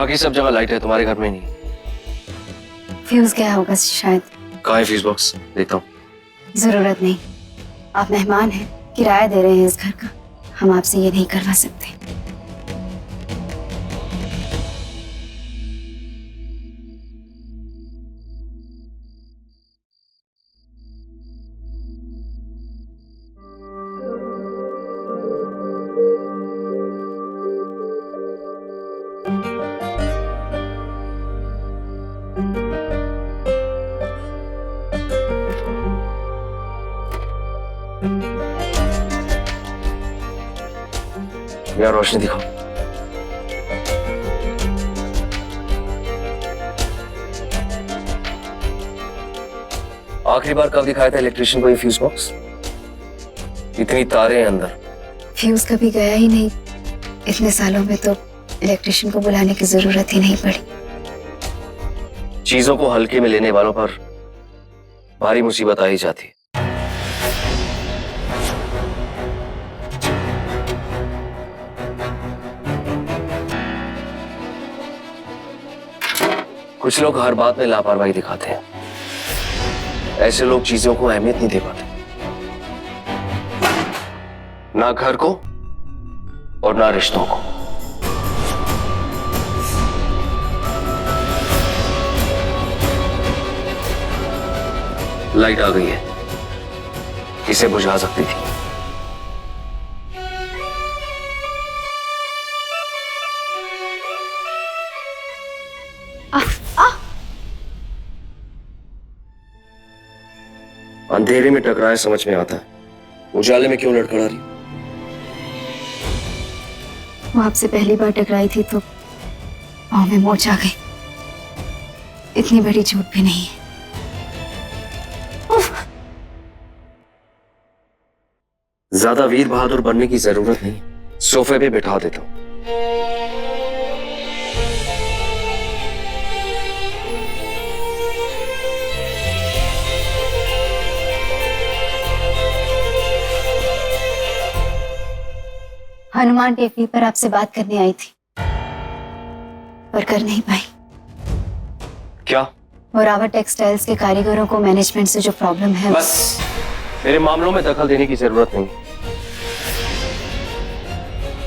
बाकी सब जगह लाइट है, तुम्हारे घर में नहीं। फ्यूज गया होगा शायद। कहाँ है फ्यूज बॉक्स? देखता हूँ। जरूरत नहीं, आप मेहमान हैं, किराया दे रहे हैं इस घर का, हम आपसे ये नहीं करवा सकते। यार रोशनी दिखाओ। आखिरी बार कब दिखाया था इलेक्ट्रिशियन को ये फ्यूज बॉक्स? इतनी तारे हैं अंदर। फ्यूज कभी गया ही नहीं, इतने सालों में तो इलेक्ट्रिशियन को बुलाने की जरूरत ही नहीं पड़ी। चीजों को हल्के में लेने वालों पर भारी मुसीबत आ ही जाती है। कुछ लोग हर बात में लापरवाही दिखाते हैं। ऐसे लोग चीजों को अहमियत नहीं दे पाते, ना घर को और ना रिश्तों को। लाइट आ गई है, इसे बुझा सकती थी। अंधेरे में टकराए समझ में आता है, उजाले में क्यों लड़खड़ा रही? वो आपसे पहली बार टकराई थी तो पाँव में मोच आ गई, इतनी बड़ी चोट भी नहीं है। ज्यादा वीर बहादुर बनने की जरूरत नहीं, सोफे पे बिठा देता हूं। हनुमान टेकरी पर आपसे बात करने आई थी, पर कर नहीं पाई। क्या? मोरावत टेक्सटाइल्स के कारीगरों को मैनेजमेंट से जो प्रॉब्लम है। बस, मेरे मामलों में दखल देने की जरूरत नहीं।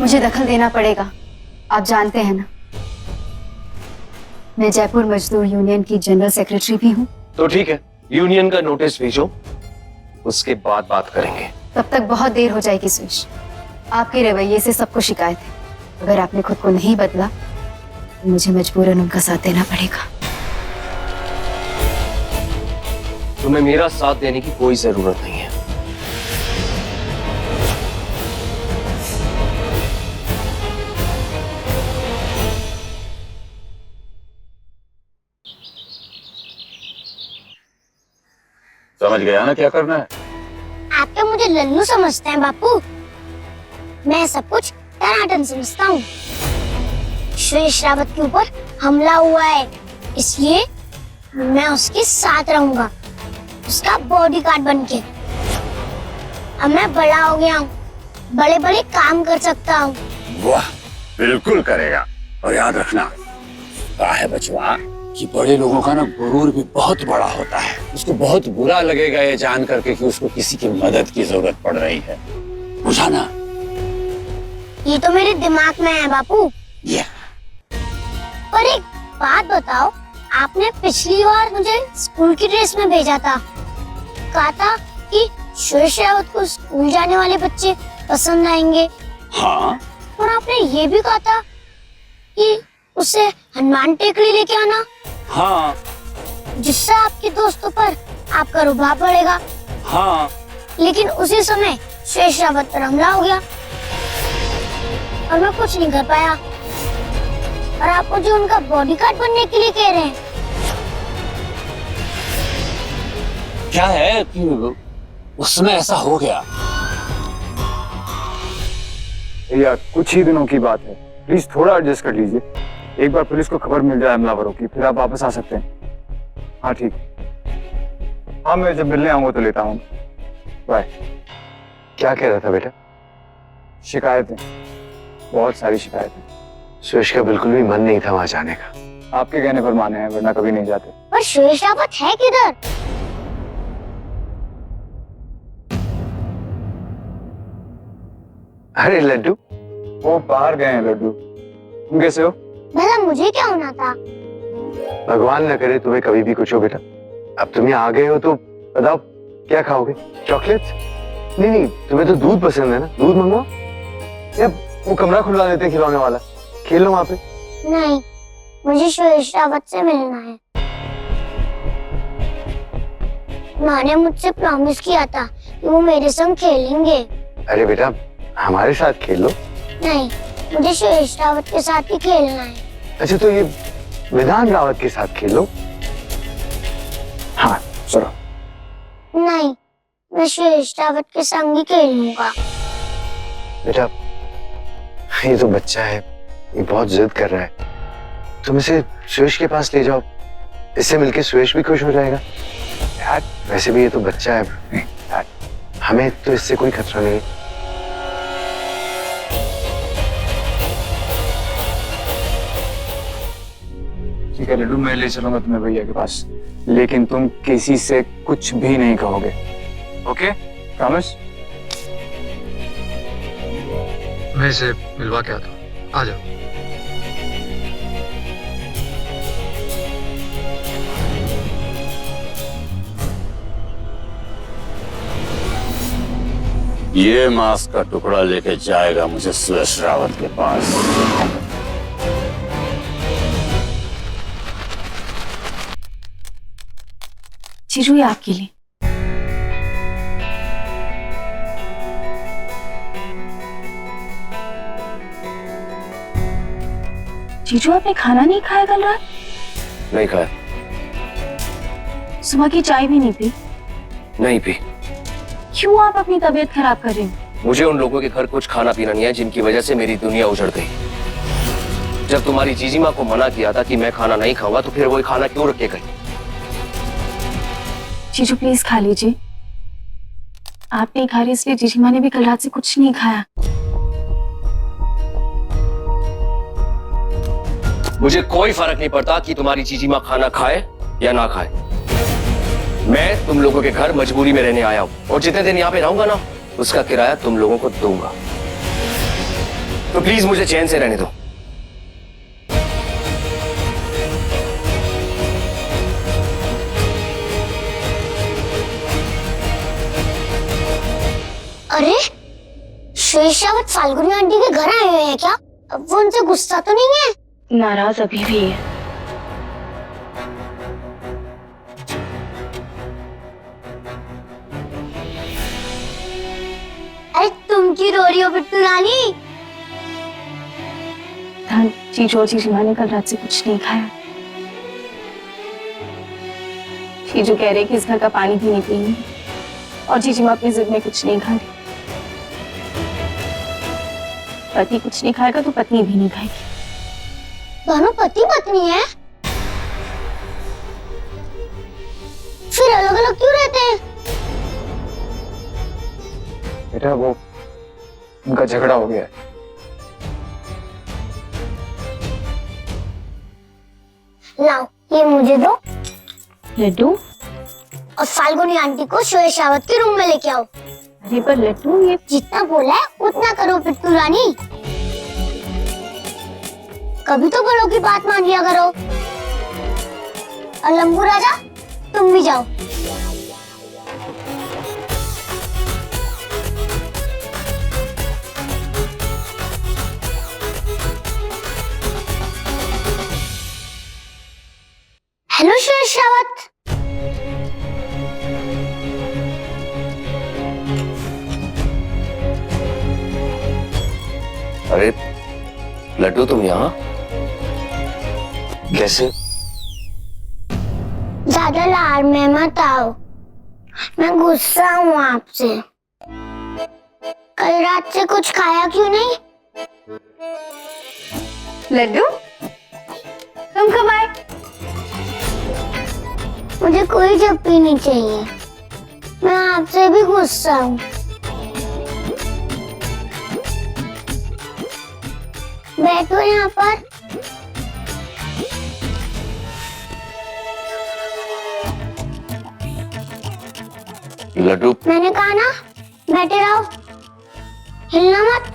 मुझे दखल देना पड़ेगा, आप जानते हैं ना, मैं जयपुर मजदूर यूनियन की जनरल सेक्रेटरी भी हूँ। तो ठीक है, यूनियन का नोटिस भेजो, उसके बाद बात करेंगे। तब तक बहुत देर हो जाएगी सुरेश, आपके रवैये से सबको शिकायत है। अगर आपने खुद को नहीं बदला तो मुझे मजबूरन उनका साथ देना पड़ेगा। तुम्हें मेरा साथ देने की कोई जरूरत नहीं है। समझ गया ना क्या करना है? आप तो मुझे लल्लू समझते हैं बापू, मैं सब कुछ टनाटन समझता हूँ। सुरेश रावत के ऊपर हमला हुआ है, इसलिए मैं उसके साथ रहूंगा, उसका बॉडीगार्ड बनके। अब मैं बड़ा हो गया हूँ, बड़े बड़े काम कर सकता हूँ। वाह, बिल्कुल करेगा। और याद रखना, कहा है बचवा कि बड़े लोगों का ना गुरूर भी बहुत बड़ा होता है। उसको बहुत बुरा लगेगा ये जान करके कि उसको किसी की मदद की जरूरत पड़ रही है, बुझा ना? ये तो मेरे दिमाग में है बापू। पर एक बात बताओ, आपने पिछली बार मुझे स्कूल की ड्रेस में भेजा था, कहा था कि सुरेश रावत को स्कूल जाने वाले बच्चे पसंद आएंगे। हाँ। और आपने ये भी कहा था कि उसे हनुमान टेकरी लेके आना। हाँ। जिससे आपके दोस्तों पर आपका रुबाब बढ़ेगा। हाँ। लेकिन उसी समय सुरेश रावत पर हमला हो गया और मैं कुछ नहीं कर पाया। और आप मुझे उनका बॉडीगार्ड बनने के लिए कह रहे हैं। क्या है कि उसमें ऐसा हो गया? भैया कुछ ही दिनों की बात है, प्लीज थोड़ा एडजस्ट कर लीजिए। एक बार पुलिस को खबर मिल जाए हमलावरों की, फिर आप वापस आ सकते हैं। हाँ ठीक, हाँ मैं जब मिलने आऊंगा तो लेता हूँ। बाय। क्या कह रहा था बेटा? शिकायतें, बहुत सारी शिकायतें। सुरेश का बिल्कुल भी मन नहीं था वहां जाने का। आपके कहने पर माने हैं, वरना कभी नहीं जाते। पर सुरेश रावत है किधर? अरे लड्डू, वो बाहर गए हैं लड्डू। तुम कैसे हो? भला मुझे क्या होना था? भगवान न करे तुम्हें कभी भी कुछ हो बेटा। अब तुम यहाँ आ गए हो तो बताओ क्या खाओगे? चॉकलेट्स? नहीं नहीं, तुम्हें तो दूध पसंद है ना, दूध मंगवाओ या वो कमरा खुलवा देते हैं खिलौने वाला, खेल लो वहां पे। नहीं, मुझे सुरेश रावत से मिलना है। माँ ने मुझसे प्रॉमिस किया था कि वो मेरे संग खेलेंगे। अरे बेटा हमारे साथ खेल लो। नहीं, मुझे सुरेश रावत के साथ ही खेलना है। अच्छा तो ये विधान रावत के साथ खेलो। हाँ चलो। नहीं, मैं सुरेश रावत के संग ही खेलूंगा। बेटा ये तो बच्चा है, ये बहुत जिद कर रहा है, तुम इसे सुरेश के पास ले जाओ, इससे मिलके सुरेश भी खुश हो जाएगा। यार वैसे भी ये तो बच्चा है, यार हमें तो इससे कोई खतरा नहीं है। ठीक है लड्डू, मैं ले चलूंगा तुम्हें भैया के पास, लेकिन तुम किसी से कुछ भी नहीं कहोगे, ओके? प्रॉमिस? मैं इसे मिलवा के आता हूँ, आ जाओ। ये मांस का टुकड़ा लेके जाएगा मुझे सुरेश रावत के पास। जीजू ये आपके लिए। जीजू आपने खाना नहीं खाया कल रात? नहीं खाया। सुबह की चाय भी नहीं पी? नहीं पी। क्यों आप अपनी तबीयत खराब कर रहे हैं? मुझे उन लोगों के घर कुछ खाना पीना नहीं है जिनकी वजह से मेरी दुनिया उजड़ गई। जब तुम्हारी जीजी माँ को मना किया था कि मैं खाना नहीं खाऊंगा तो फिर वो खाना क्यों रख के गई? जीजू प्लीज खा लीजिए। आप नहीं खा रहे इसलिए जीजी माँ ने भी कल रात से कुछ नहीं खाया। मुझे कोई फर्क नहीं पड़ता कि तुम्हारी जीजी माँ खाना खाए या ना खाए। मैं तुम लोगों के घर मजबूरी में रहने आया हूं और जितने दिन यहाँ पे रहूंगा ना उसका किराया तुम लोगों को दूंगा। तो प्लीज मुझे चैन से रहने दो। अरे सुरेश रावत फाल्गुनी आंटी के घर आए हुए हैं क्या? अब वो उनसे गुस्सा तो नहीं है? नाराज अभी भी है। अरे तुम क्यों रो रही हो बिट्टू रानी? जीजू और जीजी माँ ने कल रात से कुछ नहीं खाया। जीजू कह रहे कि इस घर का पानी भी नहीं पिएंगे और जीजी माँ अपनी जिद में कुछ नहीं खा रही। पति कुछ नहीं खाएगा तो पत्नी भी नहीं खाएगी। दोनों पति पत्नी है? फिर अलग अलग क्यों रहते हैं? बेटा वो उनका झगड़ा हो गया है। लाओ ये मुझे दो लड्डू? और फाल्गुनी आंटी को सुरेश रावत के रूम में लेके आओ। अरे पर लड्डू ये जितना बोला है उतना करो बिट्टू रानी। कभी तो बड़ों की बात मान लिया करो। और लंबू राजा तुम भी जाओ। हेलो सुरेश रावत। अरे लड्डू तुम यहाँ कैसे? ज्यादा लाड़ में मत आओ, मैं गुस्सा हूँ आपसे। कल रात से कुछ खाया क्यों नहीं? लड्डू तुम कब आए? मुझे कोई जप्पी नहीं चाहिए, मैं आपसे भी गुस्सा हूँ। बैठो यहाँ पर। लड्डू, मैंने कहा ना बैठे रहो, हिलना मत।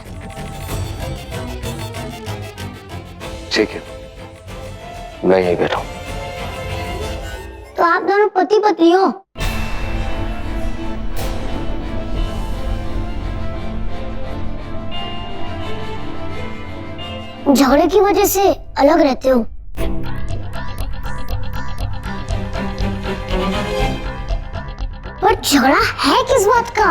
ठीक है, मैं यहीं बैठा हूँ। तो आप दोनों पति पत्नी हो? झगड़े की वजह से अलग रहते हो? पर झगड़ा है किस बात का?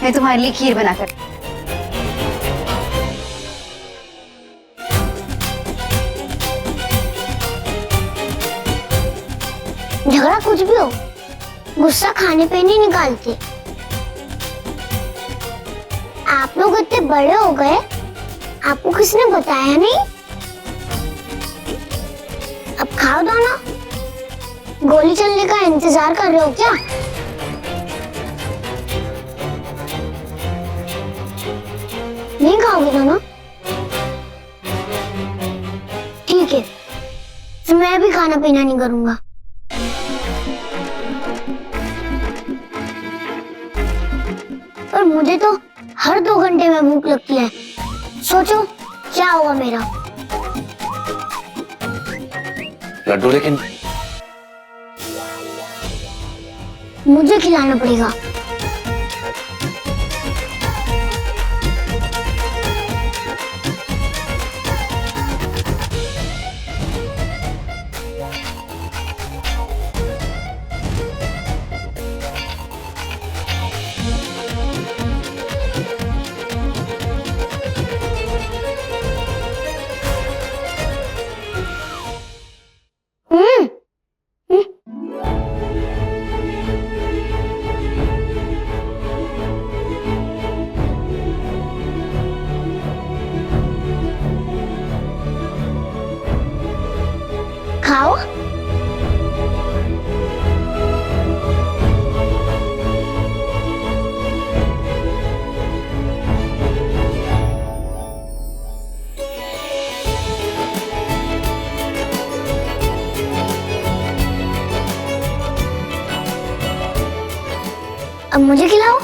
मैं तुम्हारे लिए खीर बनाकर। झगड़ा कुछ भी हो, गुस्सा खाने पे नहीं निकालते। आप लोग इतने बड़े हो गए, आपको किसने बताया नहीं? अब खाओ दोनों। गोली चलने का इंतजार कर रहे हो क्या? नहीं खाओगे दोनों? ठीक है, तो मैं भी खाना पीना नहीं करूंगा। पर मुझे तो हर 2 घंटे में भूख लगती है। सोचो क्या होगा मेरा। लड्डू, लेकिन मुझे खिलाना पड़ेगा। खाओ। अब मुझे खिलाओ।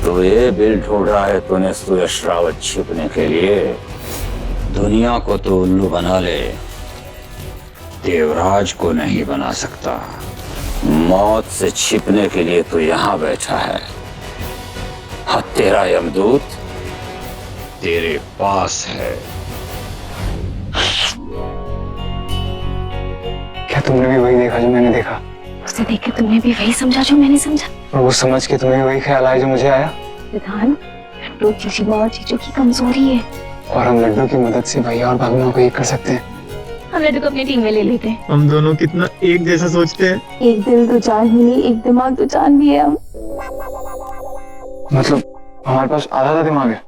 तो ये बिल ढूंढ रहा है तूने सुयश रावत छिपने के लिए। दुनिया को तो उल्लू बना ले, देवराज को नहीं बना सकता। मौत से छिपने के लिए तो यहाँ बैठा है। हाँ, तेरा यमदूत तेरे पास है। क्या तुमने भी वही देखा जो मैंने देखा? उसे देख के तुमने भी वही समझा जो मैंने समझा? और वो समझ के तुम्हें वही ख्याल आया जो मुझे आया? विधान, लड्डू जीजी और जीजू की कमजोरी है और हम लड्डू की मदद से भैया और भाभी को एक कर सकते हैं। हम लड्डू को अपनी टीम में ले लेते हैं। हम दोनों कितना एक जैसा सोचते हैं। एक दिल दो जान ही नहीं, एक दिमाग दो जान भी है हम। मतलब हमारे पास आधा दिमाग है।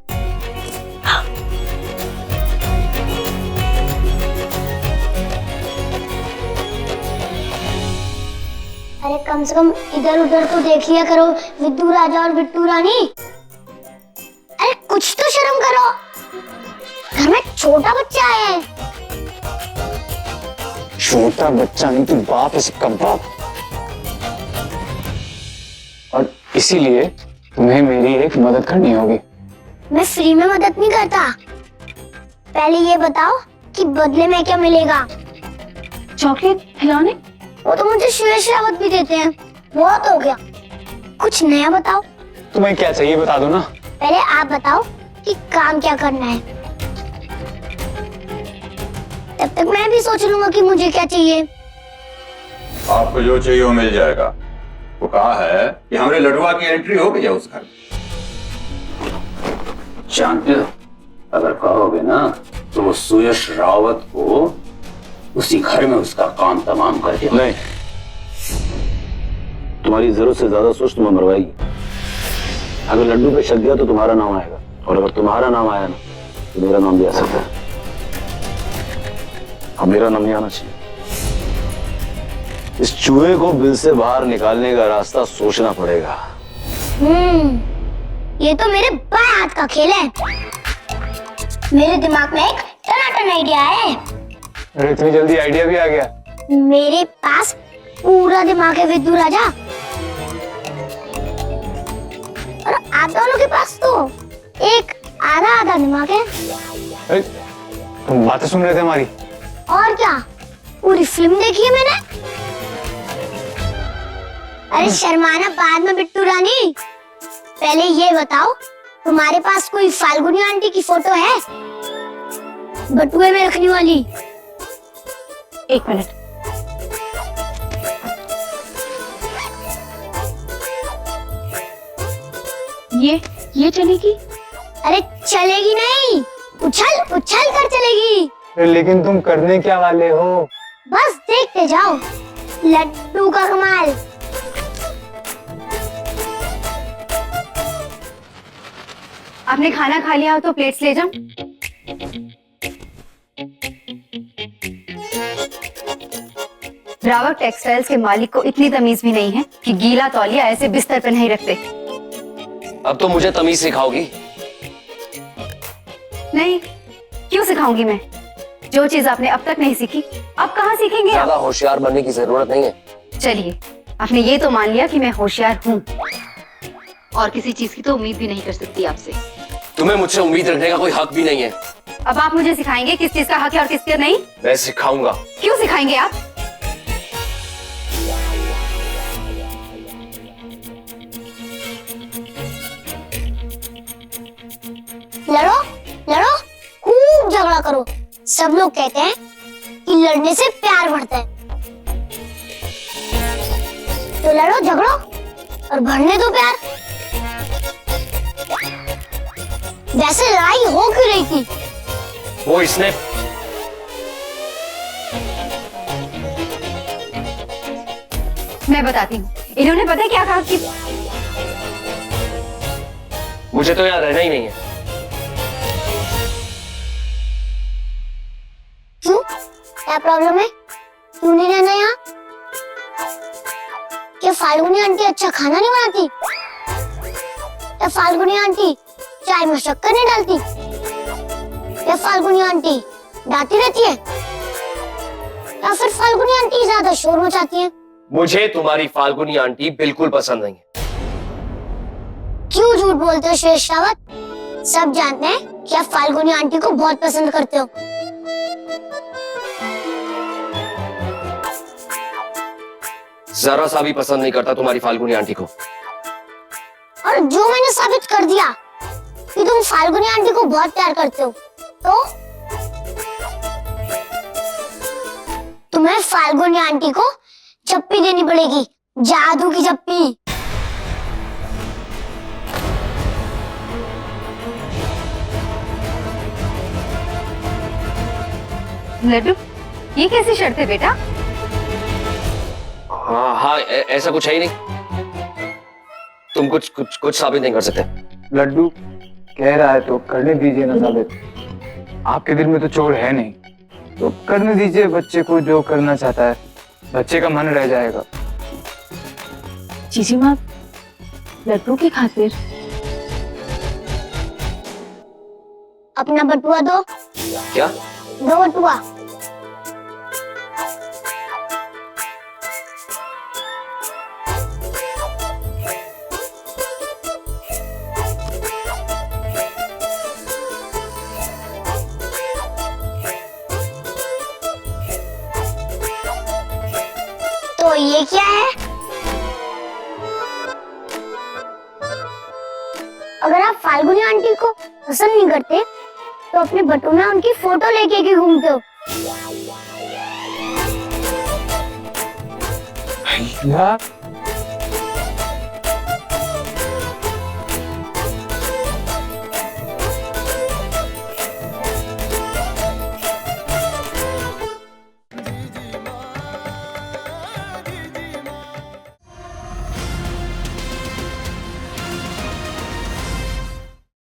अरे कम से कम इधर उधर तो देख लिया करो, विद्दू राजा और बिट्टू रानी। अरे कुछ तो शर्म करो, घर में छोटा बच्चा है। छोटा बच्चा नहीं, तू बाप है सबका बाप। और इसीलिए तुम्हें मेरी एक मदद करनी होगी। मैं फ्री में मदद नहीं करता। पहले ये बताओ कि बदले में क्या मिलेगा? चॉकलेट खिलाने? वो तो मुझे सुयश रावत भी देते हैं, बहुत हो गया। कुछ नया बताओ। तुम्हें क्या चाहिए बता दो ना। पहले आप बताओ कि काम क्या करना है, तब तक मैं भी सोच लूंगा कि मुझे क्या चाहिए। आपको जो चाहिए वो मिल जाएगा। वो कहा है कि हमारे लडुआ की एंट्री हो गई है उस घर में। जानते हो, अगर कहोगे ना तो वो सुयश रावत को उसी घर में उसका काम तमाम कर दिया। नहीं, तुम्हारी जरूरत से ज्यादा सोच तुम्हें मरवाएगी। अगर लड्डू पे शक गया तो तुम्हारा नाम आएगा, और अगर तुम्हारा नाम आया ना तो मेरा नाम भी आ सकता है। अब मेरा नाम नहीं आना चाहिए। इस चूहे को बिल से बाहर निकालने का रास्ता सोचना पड़ेगा। ये तो मेरे बाएं हाथ का खेल है। मेरे दिमाग में एक टनाटन आइडिया है। अरे इतनी जल्दी आइडिया भी आ गया? मेरे पास पूरा दिमाग है विद्यु राजा, और आप दोनों के पास तो एक आधा आधा दिमाग है। अरे तुम बातें सुन रहे थे हमारी? और क्या, पूरी फिल्म देखी है मैंने। अरे शर्माना बाद में बिट्टू रानी, पहले ये बताओ तुम्हारे पास कोई फाल्गुनी आंटी की फोटो है बटुए में रखने वाली? एक मिनट। ये चलेगी? अरे चलेगी नहीं, उछल उछल कर चलेगी। लेकिन तुम करने क्या वाले हो? बस देखते जाओ लड्डू का कमाल। आपने खाना खा लिया हो तो प्लेट्स ले जाओ। रावत टेक्सटाइल्स के मालिक को इतनी तमीज भी नहीं है कि गीला तौलिया ऐसे बिस्तर पर नहीं रखते। अब तो मुझे तमीज सिखाओगी? नहीं, क्यों सिखाऊंगी मैं? जो चीज आपने अब तक नहीं सीखी, अब कहाँ सीखेंगे आप? ज्यादा होशियार बनने की जरूरत नहीं है। चलिए, आपने ये तो मान लिया कि मैं होशियार हूँ, और किसी चीज की तो उम्मीद भी नहीं कर सकती आपसे। तुम्हें मुझसे उम्मीद रखने का कोई हक भी नहीं है। अब आप मुझे सिखाएंगे किस चीज का हक है और किसका नहीं? मैं सिखाऊंगा। क्यों सिखाएंगे आप? लड़ो लड़ो, खूब झगड़ा करो। सब लोग कहते हैं कि लड़ने से प्यार बढ़ता है, तो लड़ो झगड़ो और भरने दो प्यार। वैसे लड़ाई हो क्यों रही थी? वो इसने मैं बताती हूँ। इन्होंने पता है क्या कहा कि मुझे तो यहाँ रहना ही नहीं है। क्यों, क्या प्रॉब्लम है? क्यों नहीं रहना यहाँ? क्या फाल्गुनी आंटी अच्छा खाना नहीं बनाती? क्या फाल्गुनी आंटी चाय में शक्कर नहीं डालती? क्या फाल्गुनी आंटी डांटती रहती है? या फिर फाल्गुनी आंटी ज्यादा शोर मचाती है? मुझे तुम्हारी फाल्गुनी आंटी बिल्कुल पसंद नहीं है। क्यों झूठ बोलते हो सुरेश रावत? सब जानते हैं कि आप फाल्गुनी आंटी को बहुत पसंद करते हो। जरा सा भी पसंद नहीं करता तुम्हारी फाल्गुनी आंटी को। और जो मैंने साबित कर दिया कि तुम फाल्गुनी आंटी को बहुत प्यार करते हो, तो तुम्हें फाल्गुनी आंटी को चप्पी देनी पड़ेगी, जादू की चप्पी। लड्डू, ये कैसी शर्त है बेटा? हाँ हाँ, ऐसा कुछ है ही नहीं। तुम कुछ साबित नहीं कर सकते। लड्डू कह रहा है तो करने दीजिए ना साबित। आपके दिल में तो चोर है नहीं, तो करने दीजिए बच्चे को जो करना चाहता है। बच्चे का मन रह जाएगा। जीजी माँ, लड्डू की खातिर अपना बटुआ दो। क्या? दो बटुआ। तो ये क्या है? अगर आप फाल्गुनी आंटी को पसंद नहीं करते तो अपने बटुए में उनकी फोटो लेके क्यों घूमते हो? भैया